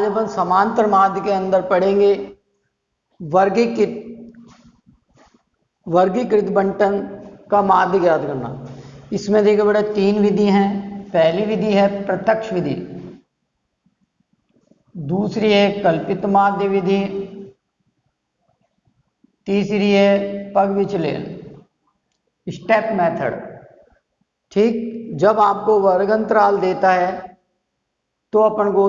अपन समांतर माध्य के अंदर पढ़ेंगे वर्गीकृत बंटन का माध्य ज्ञात करना। इसमें देखिए बेटा 3 विधि हैं। पहली विधि है प्रत्यक्ष विधि, दूसरी है कल्पित माध्य विधि, तीसरी है पग विचलन, स्टेप मेथड। ठीक, जब आपको वर्ग अंतराल देता है तो अपन को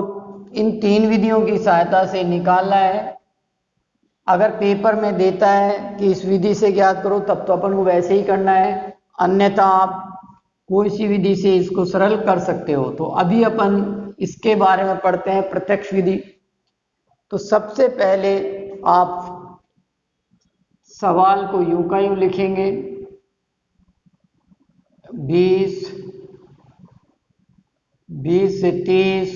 इन 3 विधियों की सहायता से निकालना है। अगर पेपर में देता है कि इस विधि से ज्ञात करो तब तो अपन को वैसे ही करना है, अन्यथा आप कोई सी विधि से इसको सरल कर सकते हो। तो अभी अपन इसके बारे में पढ़ते हैं प्रत्यक्ष विधि। तो सबसे पहले आप सवाल को यूं का यूं लिखेंगे 20 से 30,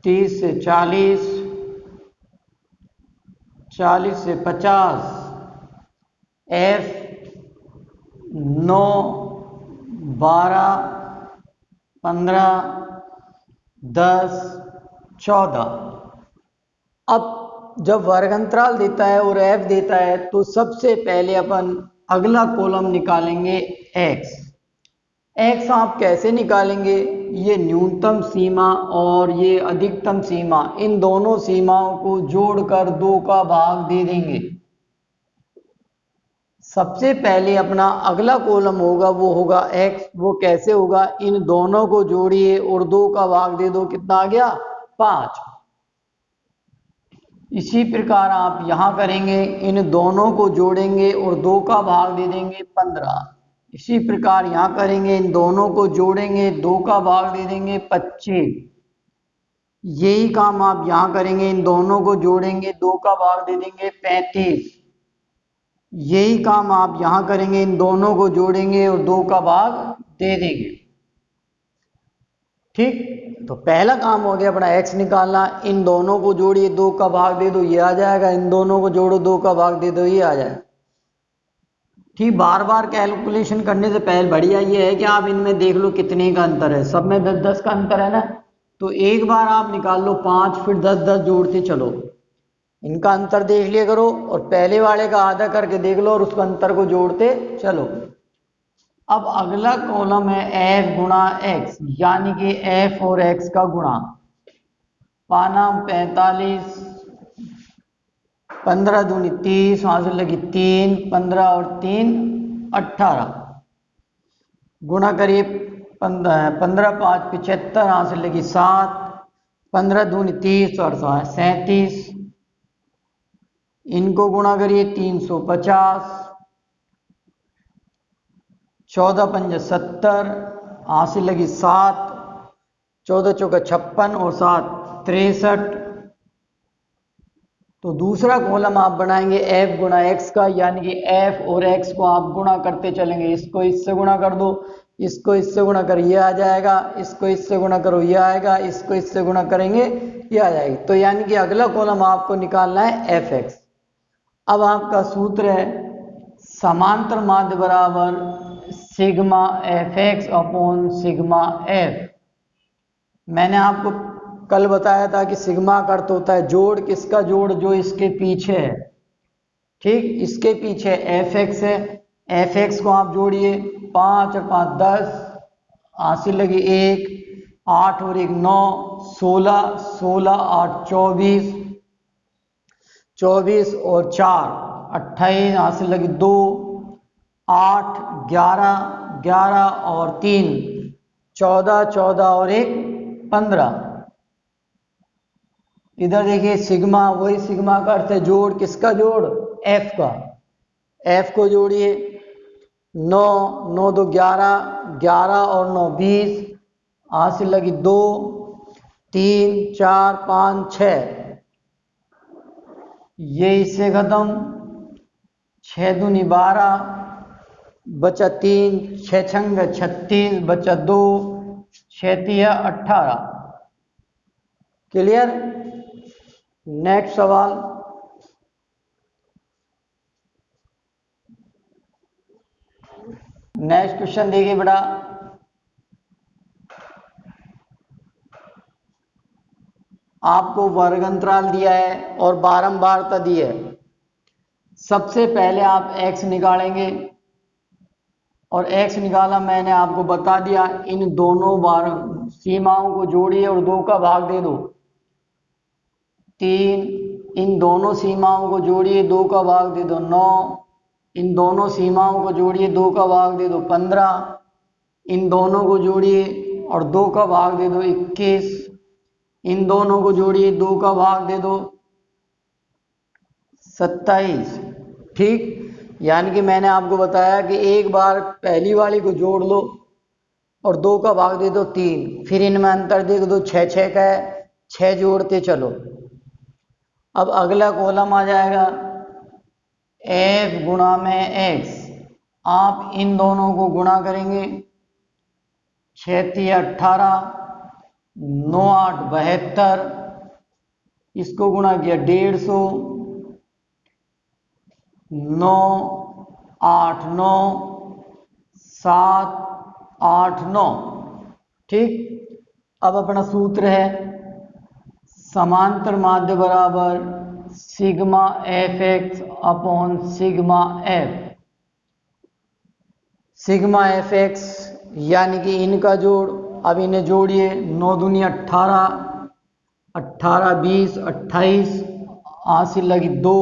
30 से 40, 40 से 50, F 9, 12, 15, 10, 14। अब जब वर्ग अंतराल देता है और F देता है तो सबसे पहले अपन अगला कॉलम निकालेंगे X। X आप कैसे निकालेंगे? ये न्यूनतम सीमा और ये अधिकतम सीमा, इन दोनों सीमाओं को जोड़कर 2 का भाग दे देंगे। सबसे पहले अपना अगला कॉलम होगा वो होगा X। वो कैसे होगा? इन दोनों को जोड़िए और 2 का भाग दे दो, कितना आ गया? 5। इसी प्रकार आप यहां करेंगे, इन दोनों को जोड़ेंगे और 2 का भाग दे देंगे 15। इसी प्रकार यहां करेंगे, इन दोनों को जोड़ेंगे, 2 का भाग दे देंगे 25। यही काम आप यहां करेंगे, इन दोनों को जोड़ेंगे, 2 का भाग दे देंगे 35। यही काम आप यहां करेंगे, इन दोनों को जोड़ेंगे और 2 का भाग दे देंगे। ठीक, तो पहला काम हो गया अपना X निकालना। इन दोनों को जोड़िए, 2 का भाग दे दो, ये आ जाएगा। इन दोनों को जोड़ो, 2 का भाग दे दो, ये आ जाएगा। ठीक, बार बार कैलकुलेशन करने से पहले बढ़िया ये है कि आप इनमें देख लो कितने का अंतर है। सब में 10-10 का अंतर है ना, तो एक बार आप निकाल लो 5, फिर 10-10 जोड़ते चलो। इनका अंतर देख लिया करो और पहले वाले का आधा करके देख लो और उसका अंतर को जोड़ते चलो। अब अगला कॉलम है F गुणा X, यानी कि F और X का गुणा। पाना 45, 15 दूनी 30, वहां से लगी 3, 15 और 3 18। गुणा करिए 15 5 75, वहां से लगी 7, 15 दूनी 30 और 37। इनको गुणा करिए 350, 14 पंजे 70, वहां से लगी 7, 14 चौका 56 और 7 63। तो दूसरा कॉलम आप बनाएंगे F गुणा X का, यानी कि F और X को आप गुणा करते चलेंगे। इसको इससे गुणा कर दो, इसको इससे गुणा कर ये आ जाएगा, इसको इससे गुणा करो ये आएगा, इसको इससे गुणा करेंगे ये आ जाएगी। तो यानी कि अगला कॉलम आपको निकालना है Fx। अब आपका सूत्र है समांतर माध्य बराबर sigma Fx upon sigma F। मैंने आपको कल बताया था कि सिग्मा का अर्थ होता है जोड़। किसका जोड़? जो इसके पीछे है। ठीक, इसके पीछे Fx है, Fx को आप जोड़िए, 5 और 5 10, हासिल लगी 1, 8 और 1 9, 16, 16 8 24, 24 और 4 28, हासिल लगी 2, 8 11, 11 और 3 14, 14 और 1 15। इधर देखिए सिग्मा, वही सिग्मा का अर्थ है जोड़। किसका जोड़? F का। F को जोड़िए, 9 9 2 11, 11 और 9 20, हासिल लगी 2, 3 4 5 6। ये इससे खत्म, 6 दूनी 12, बचा 3, 6 छंग 36, बचा 2, 6 तिया 18। क्लियर? नेक्स्ट सवाल। नेक्स्ट क्वेश्चन देखिए बेटा, आपको वर्ग अंतराल दिया है और बारंबारता दी है। सबसे पहले आप x निकालेंगे और x निकाला मैंने आपको बता दिया। इन दोनों बार सीमाओं को जोड़िए और 2 का भाग दे दो 3। इन दोनों सीमाओं को जोड़िए 2 का भाग दे दो 9। इन दोनों सीमाओं को जोड़िए 2 का भाग दे दो 15। इन दोनों को जोड़िए और 2 का भाग दे दो 21। इन दोनों को जोड़िए 2 का भाग दे दो 27। ठीक, यानी कि मैंने आपको बताया कि एक बार पहली वाली को जोड़ लो और 2 का भाग दे दो 3, फिर इनमें अंतर देख दो 6 6 का है, 6 जोड़ते चलो। अब अगला कॉलम आ जाएगा f गुणा में x। आप इन दोनों को गुणा करेंगे 6 3 18, 9 8 72, इसको गुणा किया 150, 9 8 9 7 8 9। ठीक, अब अपना सूत्र है समांतर माध्य बराबर sigma F x upon sigma F. Sigma F x यानी कि इनका जोड़। अब इन्हें जोड़िए 9 दूनी 18, 18 20 28, आंसर लगी 2,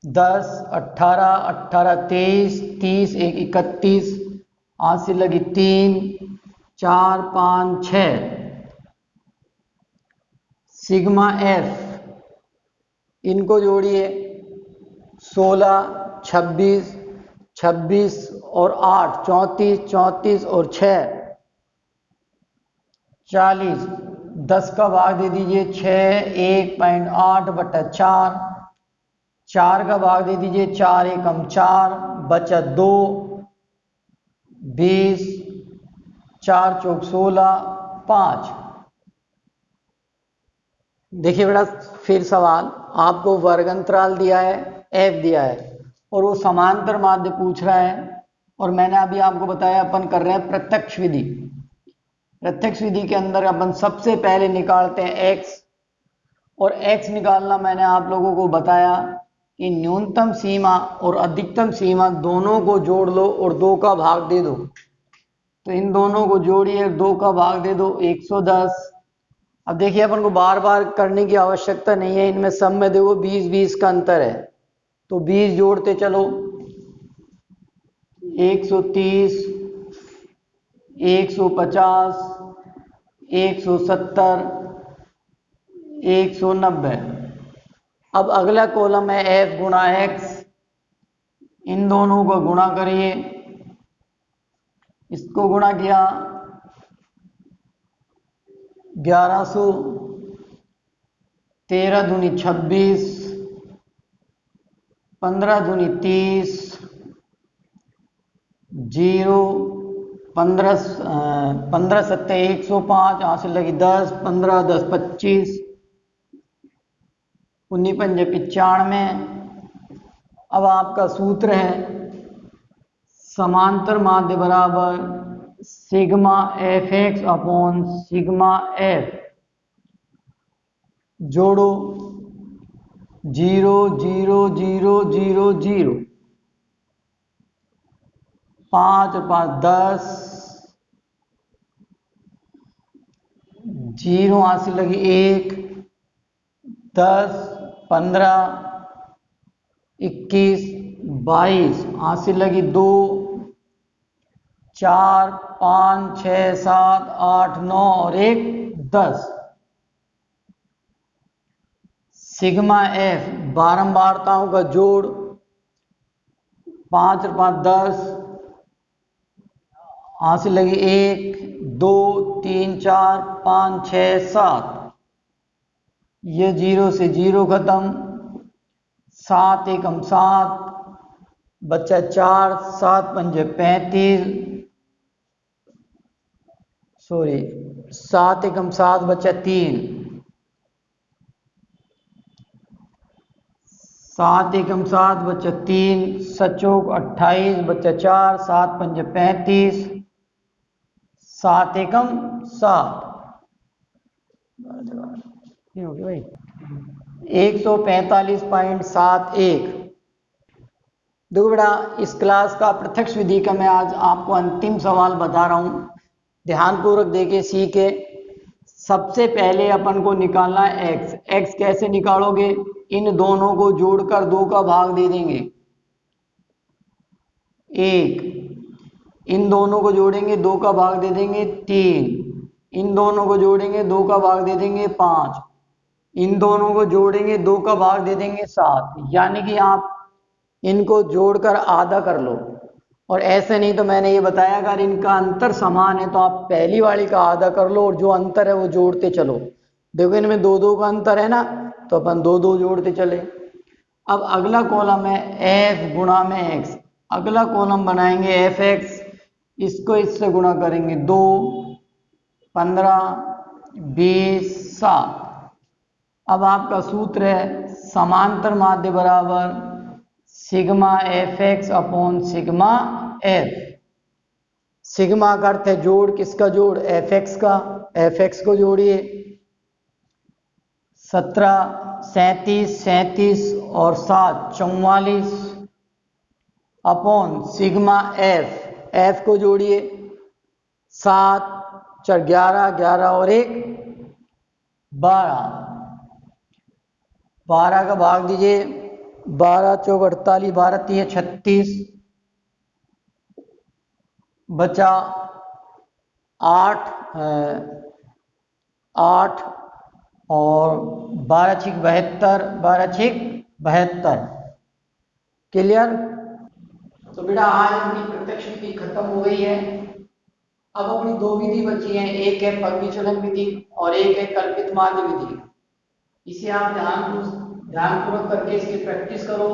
10 18 18 23 30 1 31, आंसर लगी 3 4 5 6। सिग्मा एफ इनको जोड़िए 16 26 26 और 8 34 34 और 6 40। 10 का भाग दे दीजिए 6 1.8 बटा 4। 4 का भाग दे दीजिए 4 एकम 4 बचा 2 20 4 चौक 16 5। देखिए बेटा, फिर सवाल आपको वर्ग अंतराल दिया है, f दिया है और वो समांतर माध्य पूछ रहा है। और मैंने अभी आपको बताया अपन कर रहे हैं प्रत्यक्ष विधि। प्रत्यक्ष विधि के अंदर अपन सबसे पहले निकालते हैं x, और x निकालना मैंने आप लोगों को बताया कि न्यूनतम सीमा और अधिकतम सीमा दोनों को जोड़ लो और 2 का भाग दे दो। तो इन दोनों को जोड़िए 2 का भाग दे दो 110। अब देखिए अपन को बार बार करने की आवश्यकता नहीं है, इनमें सब में देखो 20 20 का अंतर है, तो 20 जोड़ते चलो 130 150 170 190। अब अगला कॉलम है f गुणा x। इन दोनों को गुणा करिए, इसको गुणा किया 1100, 13 दूनी 26, 15 दूनी 30, 0 15 15 सत्ते 105, हासिल लगी 10 15 10 25, 19 पंजे 95। अब आपका सूत्र है समांतर माध्य बराबर sigma F x upon sigma F. जोड़ो 0 0 0 0 0, 5 5 10, 0 हासिल लगी 1, 10 15 21 22, हासिल लगी 2 4 5 6 7 8 9 और 1 10। सिग्मा एफ बारंबारताओं का जोड़ 5 और 5 10, हासिल लगी 1 2 3 4 5 6 7। ये 0 से 0 खत्म, 7 एकम 7 बच्चा 4, 7 पंजे 35, सॉरी 7 एकम 7 बच्चा 3, 7 एकम 7 बच्चा 3, 7 चौक 28 बच्चा 4, 7 पंजे 35, 7 एकम 7। हो गया भाई 145.71। देखो बेटा, इस क्लास का प्रत्यक्ष विधि का मैं आज आपको अंतिम सवाल बता रहा हूं, ध्यानपूर्वक देके सीखे। सबसे पहले अपन को निकालना है x। x कैसे निकालोगे? इन दोनों को जोड़कर 2 का भाग दे देंगे 1, इन दोनों को जोड़ेंगे 2 का भाग दे देंगे 3, इन दोनों को जोड़ेंगे 2 का भाग दे देंगे 5, इन दोनों को जोड़ेंगे 2 का भाग दे देंगे 7। यानी कि आप इनको जोड़कर आधा कर लो। और ऐसे नहीं तो मैंने ये बताया अगर इनका अंतर समान है तो आप पहली वाली का आधा कर लो और जो अंतर है वो जोड़ते चलो। देखो इनमें 2-2 का अंतर है ना, तो अपन 2-2 जोड़ते चले। अब अगला कॉलम है f गुणा में x। अगला कॉलम बनाएंगे एफ एक्स, इसको इससे गुणा करेंगे 2, 15, 20, 7। अब आपका सूत्र है समांतर माध्य बराबर sigma F x upon sigma F. Sigma का अर्थ है जोड़, किसका जोड़? एफ एक्स का। एफ एक्स को जोड़िए 17, 37, 37 और 7 44 अपॉन सिग्मा एफ। एफ को जोड़िए 7 4 11, 11 और 1 12। 12 का भाग दीजिए 12 चौक 48, 12 3 36, बचा 8 8 और 12 6 72, 12 6 72। क्लियर? तो बेटा आज अपनी प्रत्यक्ष विधि खत्म हो गई है। अब अपनी 2 विधि बची हैं, एक है परिचलन विधि और एक है कल्पित माध्य विधि। इसे आप ध्यानपूर्वक करके इसकी प्रैक्टिस करो।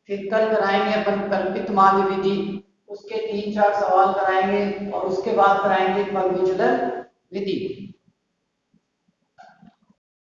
फिर कल कराएंगे अपन कल्पित माध्य विधि, उसके 3-4 सवाल कराएंगे और उसके बाद कराएंगे परिचलन विधि।